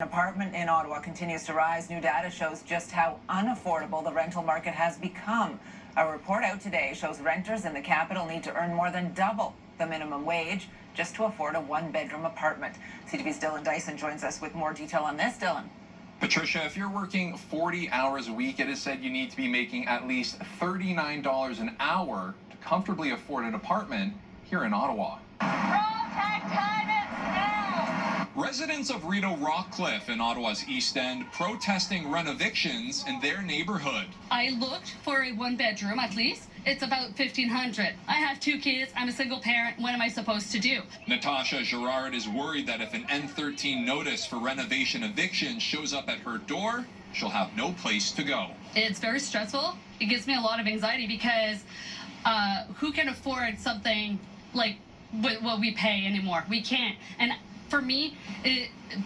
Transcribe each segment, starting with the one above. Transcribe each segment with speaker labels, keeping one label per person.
Speaker 1: An apartment in Ottawa continues to rise. New data shows just how unaffordable the rental market has become. A report out today shows renters in the capital need to earn more than double the minimum wage just to afford a one-bedroom apartment. CTV's Dylan Dyson joins us with more detail on this. Dylan.
Speaker 2: Patricia, if you're working 40 hours a week, it is said you need to be making at least $39 an hour to comfortably afford an apartment here in Ottawa. Residents of Rideau Rockcliffe in Ottawa's East End protesting renovictions in their neighborhood.
Speaker 3: I looked for a one-bedroom at least. It's about $1,500. I have 2 kids. I'm a single parent. What am I supposed to do?
Speaker 2: Natasha Gerard is worried that if an N13 notice for renovation eviction shows up at her door, she'll have no place to go.
Speaker 3: It's very stressful. It gives me a lot of anxiety because who can afford something like what we pay anymore? We can't. And for me,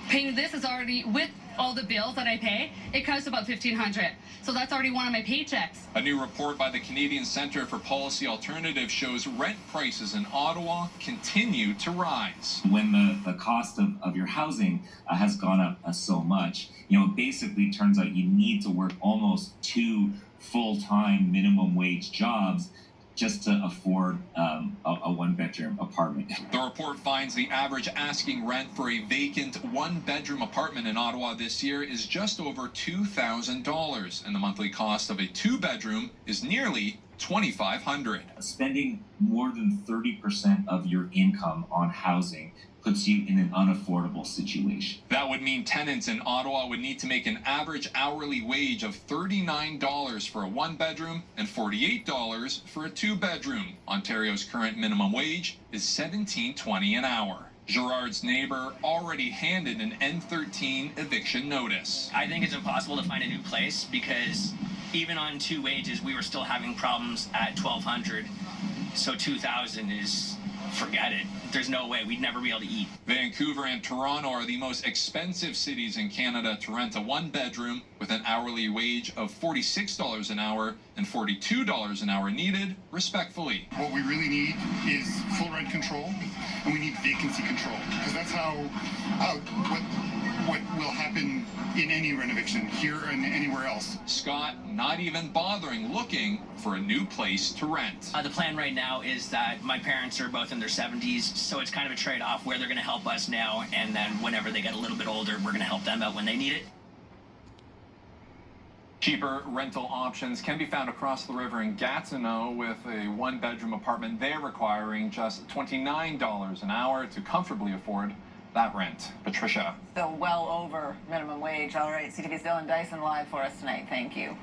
Speaker 3: paying this is already, with all the bills that I pay, it costs about $1,500. So that's already one of my paychecks.
Speaker 2: A new report by the Canadian Centre for Policy Alternatives shows rent prices in Ottawa continue to rise.
Speaker 4: When the cost of your housing has gone up so much, it basically turns out you need to work almost 2 full-time minimum wage jobs just to afford a one-bedroom apartment.
Speaker 2: The report finds the average asking rent for a vacant one-bedroom apartment in Ottawa this year is just over $2,000, and the monthly cost of a 2-bedroom is nearly $2,500.
Speaker 4: Spending more than 30% of your income on housing puts you in an unaffordable situation.
Speaker 2: That would mean tenants in Ottawa would need to make an average hourly wage of $39 for a one-bedroom and $48 for a 2-bedroom. Ontario's current minimum wage is $17.20 an hour. Gerard's neighbor already handed an N13 eviction notice.
Speaker 5: I think it's impossible to find a new place because even on 2 wages, we were still having problems at $1,200. So $2,000 is, forget it. There's no way. We'd never be able to eat.
Speaker 2: Vancouver and Toronto are the most expensive cities in Canada to rent a one-bedroom, with an hourly wage of $46 an hour and $42 an hour needed, respectively.
Speaker 6: What we really need is full rent control, and we need vacancy control, because that's what will happen in any renovation, here and anywhere else.
Speaker 2: Scott not even bothering looking for a new place to rent.
Speaker 5: The plan right now is that my parents are both in their 70s, so it's kind of a trade-off where they're going to help us now, and then whenever they get a little bit older, we're going to help them out when they need it.
Speaker 2: Cheaper rental options can be found across the river in Gatineau, with a one-bedroom apartment there requiring just $29 an hour to comfortably afford that rent. Patricia.
Speaker 1: So well over minimum wage. All right, CTV's Dylan Dyson live for us tonight. Thank you.